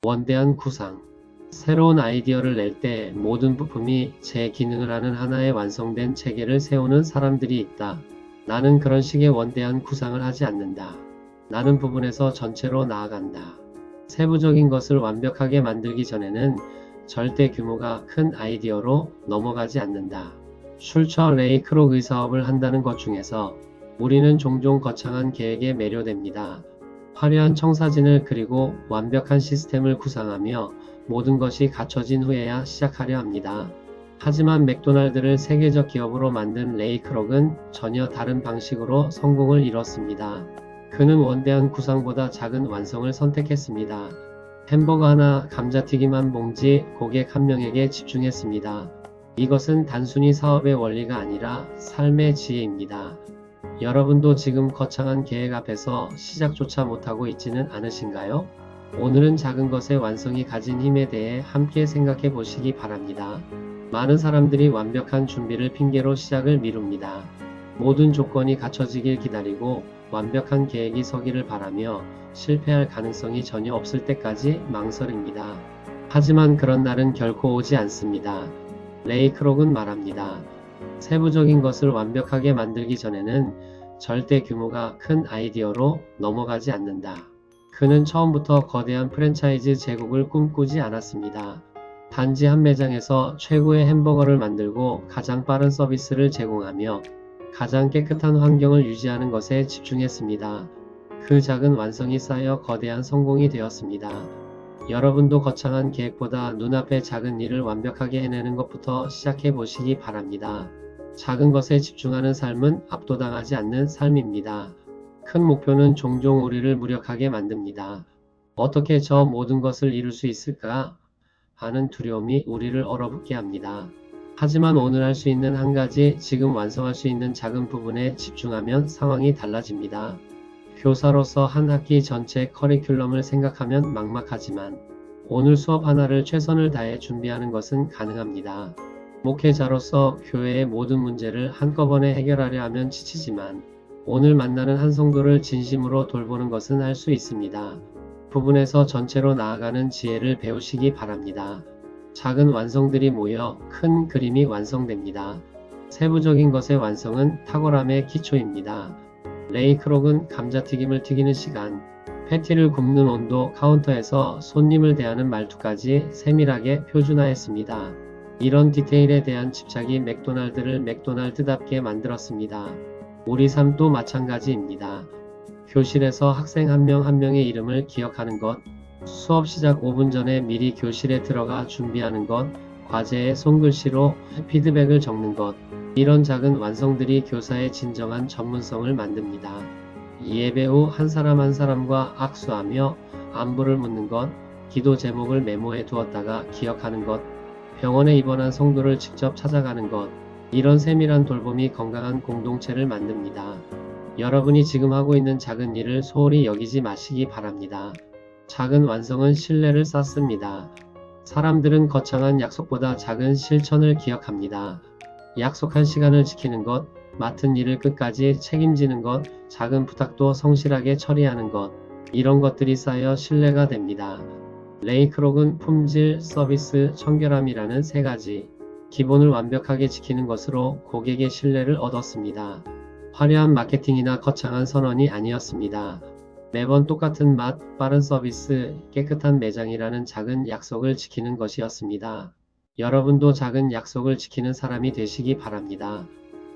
원대한 구상. 새로운 아이디어를 낼 때 모든 부품이 제 기능을 하는 하나의 완성된 체계를 세우는 사람들이 있다. 나는 그런 식의 원대한 구상을 하지 않는다. 나는 부분에서 전체로 나아간다. 세부적인 것을 완벽하게 만들기 전에는 절대 규모가 큰 아이디어로 넘어가지 않는다. 슐처 레이 크록의 사업을 한다는 것 중에서 우리는 종종 거창한 계획에 매료됩니다. 화려한 청사진을 그리고 완벽한 시스템을 구상하며 모든 것이 갖춰진 후에야 시작하려 합니다. 하지만 맥도날드를 세계적 기업으로 만든 레이 크록은 전혀 다른 방식으로 성공을 이뤘습니다. 그는 원대한 구상보다 작은 완성을 선택했습니다. 햄버거 하나, 감자튀김 한 봉지, 고객 한 명에게 집중했습니다. 이것은 단순히 사업의 원리가 아니라 삶의 지혜입니다. 여러분도 지금 거창한 계획 앞에서 시작조차 못하고 있지는 않으신가요? 오늘은 작은 것의 완성이 가진 힘에 대해 함께 생각해 보시기 바랍니다. 많은 사람들이 완벽한 준비를 핑계로 시작을 미룹니다. 모든 조건이 갖춰지길 기다리고 완벽한 계획이 서기를 바라며 실패할 가능성이 전혀 없을 때까지 망설입니다. 하지만 그런 날은 결코 오지 않습니다. 레이 크록은 말합니다. 세부적인 것을 완벽하게 만들기 전에는 절대 규모가 큰 아이디어로 넘어가지 않는다. 그는 처음부터 거대한 프랜차이즈 제국을 꿈꾸지 않았습니다. 단지 한 매장에서 최고의 햄버거를 만들고 가장 빠른 서비스를 제공하며 가장 깨끗한 환경을 유지하는 것에 집중했습니다. 그 작은 완성이 쌓여 거대한 성공이 되었습니다. 여러분도 거창한 계획보다 눈앞의 작은 일을 완벽하게 해내는 것부터 시작해 보시기 바랍니다. 작은 것에 집중하는 삶은 압도당하지 않는 삶입니다. 큰 목표는 종종 우리를 무력하게 만듭니다. 어떻게 저 모든 것을 이룰 수 있을까 하는 두려움이 우리를 얼어붙게 합니다. 하지만 오늘 할 수 있는 한 가지, 지금 완성할 수 있는 작은 부분에 집중하면 상황이 달라집니다. 교사로서 한 학기 전체 커리큘럼을 생각하면 막막하지만 오늘 수업 하나를 최선을 다해 준비하는 것은 가능합니다. 목회자로서 교회의 모든 문제를 한꺼번에 해결하려 하면 지치지만 오늘 만나는 한 성도를 진심으로 돌보는 것은 할 수 있습니다. 부분에서 전체로 나아가는 지혜를 배우시기 바랍니다. 작은 완성들이 모여 큰 그림이 완성됩니다. 세부적인 것의 완성은 탁월함의 기초입니다. 레이 크록은 감자튀김을 튀기는 시간, 패티를 굽는 온도, 카운터에서 손님을 대하는 말투까지 세밀하게 표준화했습니다. 이런 디테일에 대한 집착이 맥도날드를 맥도날드답게 만들었습니다. 우리 삶도 마찬가지입니다. 교실에서 학생 한 명 한 명의 이름을 기억하는 것, 수업 시작 5분 전에 미리 교실에 들어가 준비하는 것, 과제에 손글씨로 피드백을 적는 것, 이런 작은 완성들이 교사의 진정한 전문성을 만듭니다. 예배 후 한 사람 한 사람과 악수하며 안부를 묻는 것, 기도 제목을 메모해 두었다가 기억하는 것, 병원에 입원한 성도를 직접 찾아가는 것, 이런 세밀한 돌봄이 건강한 공동체를 만듭니다. 여러분이 지금 하고 있는 작은 일을 소홀히 여기지 마시기 바랍니다. 작은 완성은 신뢰를 쌓습니다. 사람들은 거창한 약속보다 작은 실천을 기억합니다. 약속한 시간을 지키는 것, 맡은 일을 끝까지 책임지는 것, 작은 부탁도 성실하게 처리하는 것, 이런 것들이 쌓여 신뢰가 됩니다. 레이 크록은 품질, 서비스, 청결함이라는 세 가지 기본을 완벽하게 지키는 것으로 고객의 신뢰를 얻었습니다. 화려한 마케팅이나 거창한 선언이 아니었습니다. 매번 똑같은 맛, 빠른 서비스, 깨끗한 매장이라는 작은 약속을 지키는 것이었습니다. 여러분도 작은 약속을 지키는 사람이 되시기 바랍니다.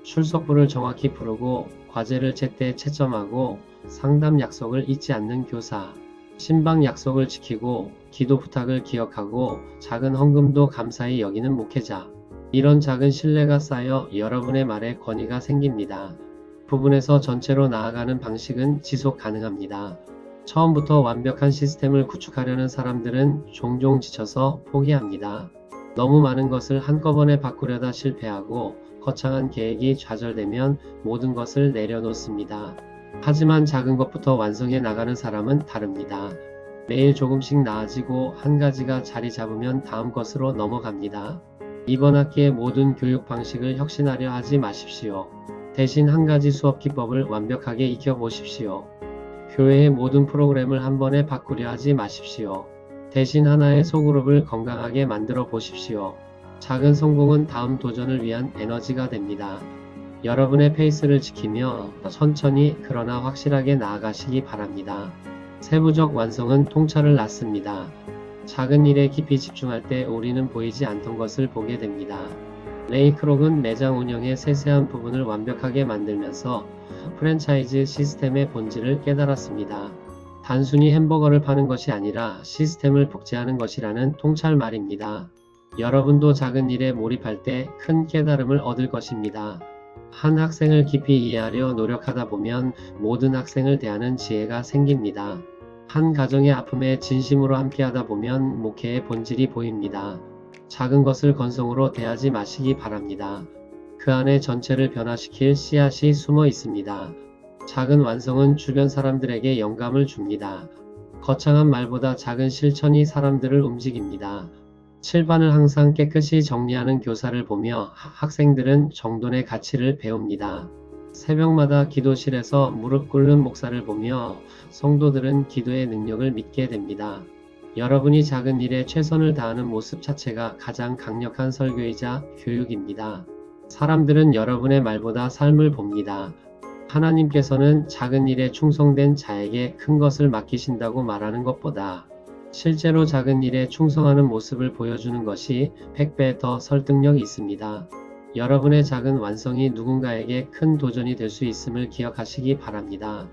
출석부를 정확히 부르고 과제를 제때 채점하고 상담 약속을 잊지 않는 교사, 신방 약속을 지키고 기도 부탁을 기억하고 작은 헌금도 감사히 여기는 목회자, 이런 작은 신뢰가 쌓여 여러분의 말에 권위가 생깁니다. 부분에서 전체로 나아가는 방식은 지속 가능합니다. 처음부터 완벽한 시스템을 구축하려는 사람들은 종종 지쳐서 포기합니다. 너무 많은 것을 한꺼번에 바꾸려다 실패하고 거창한 계획이 좌절되면 모든 것을 내려놓습니다. 하지만 작은 것부터 완성해 나가는 사람은 다릅니다. 매일 조금씩 나아지고 한 가지가 자리 잡으면 다음 것으로 넘어갑니다. 이번 학기의 모든 교육 방식을 혁신하려 하지 마십시오. 대신 한 가지 수업 기법을 완벽하게 익혀보십시오. 교회의 모든 프로그램을 한 번에 바꾸려 하지 마십시오. 대신 하나의 소그룹을 건강하게 만들어 보십시오. 작은 성공은 다음 도전을 위한 에너지가 됩니다. 여러분의 페이스를 지키며 천천히 그러나 확실하게 나아가시기 바랍니다. 세부적 완성은 통찰을 낳습니다. 작은 일에 깊이 집중할 때 우리는 보이지 않던 것을 보게 됩니다. 레이 크록은 매장 운영의 세세한 부분을 완벽하게 만들면서 프랜차이즈 시스템의 본질을 깨달았습니다. 단순히 햄버거를 파는 것이 아니라 시스템을 복제하는 것이라는 통찰 말입니다. 여러분도 작은 일에 몰입할 때 큰 깨달음을 얻을 것입니다. 한 학생을 깊이 이해하려 노력하다 보면 모든 학생을 대하는 지혜가 생깁니다. 한 가정의 아픔에 진심으로 함께하다 보면 목회의 본질이 보입니다. 작은 것을 건성으로 대하지 마시기 바랍니다. 그 안에 전체를 변화시킬 씨앗이 숨어 있습니다. 작은 완성은 주변 사람들에게 영감을 줍니다. 거창한 말보다 작은 실천이 사람들을 움직입니다. 칠판을 항상 깨끗이 정리하는 교사를 보며 학생들은 정돈의 가치를 배웁니다. 새벽마다 기도실에서 무릎 꿇는 목사를 보며 성도들은 기도의 능력을 믿게 됩니다. 여러분이 작은 일에 최선을 다하는 모습 자체가 가장 강력한 설교이자 교육입니다. 사람들은 여러분의 말보다 삶을 봅니다. 하나님께서는 작은 일에 충성된 자에게 큰 것을 맡기신다고 말하는 것보다 실제로 작은 일에 충성하는 모습을 보여주는 것이 100배 더 설득력이 있습니다. 여러분의 작은 완성이 누군가에게 큰 도전이 될 수 있음을 기억하시기 바랍니다.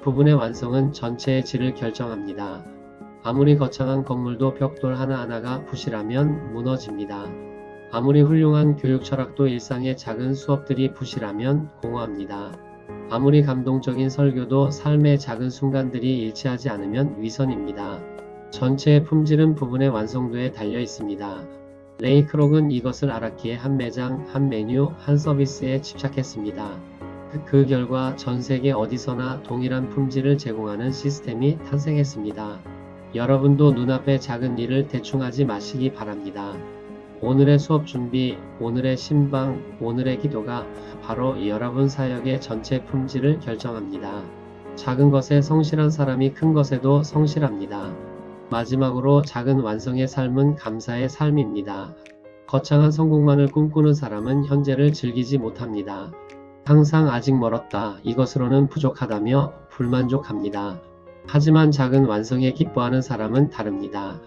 부분의 완성은 전체의 질을 결정합니다. 아무리 거창한 건물도 벽돌 하나하나가 부실하면 무너집니다. 아무리 훌륭한 교육 철학도 일상의 작은 수업들이 부실하면 공허합니다. 아무리 감동적인 설교도 삶의 작은 순간들이 일치하지 않으면 위선입니다. 전체의 품질은 부분의 완성도에 달려 있습니다. 레이 크록은 이것을 알았기에 한 매장, 한 메뉴, 한 서비스에 집착했습니다. 그 결과 전 세계 어디서나 동일한 품질을 제공하는 시스템이 탄생했습니다. 여러분도 눈앞의 작은 일을 대충 하지 마시기 바랍니다. 오늘의 수업 준비, 오늘의 신방, 오늘의 기도가 바로 여러분 사역의 전체 품질을 결정합니다. 작은 것에 성실한 사람이 큰 것에도 성실합니다. 마지막으로 작은 완성의 삶은 감사의 삶입니다. 거창한 성공만을 꿈꾸는 사람은 현재를 즐기지 못합니다. 항상 아직 멀었다, 이것으로는 부족하다며 불만족합니다. 하지만 작은 완성에 기뻐하는 사람은 다릅니다.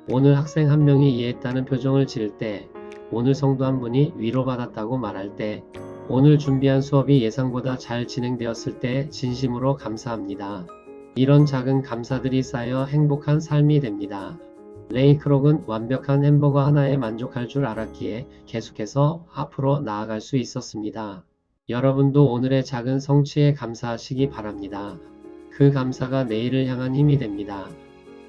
오늘 학생 한 명이 이해했다는 표정을 지을 때, 오늘 성도 한 분이 위로받았다고 말할 때, 오늘 준비한 수업이 예상보다 잘 진행되었을 때 진심으로 감사합니다. 이런 작은 감사들이 쌓여 행복한 삶이 됩니다. 레이 크록은 완벽한 햄버거 하나에 만족할 줄 알았기에 계속해서 앞으로 나아갈 수 있었습니다. 여러분도 오늘의 작은 성취에 감사하시기 바랍니다. 그 감사가 내일을 향한 힘이 됩니다.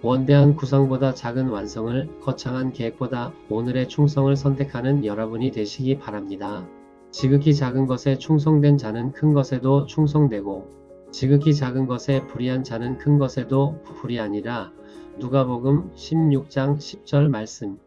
원대한 구상보다 작은 완성을, 거창한 계획보다 오늘의 충성을 선택하는 여러분이 되시기 바랍니다. 지극히 작은 것에 충성된 자는 큰 것에도 충성되고, 지극히 작은 것에 불의한 자는 큰 것에도 불의하니라. 누가복음 16장 10절 말씀.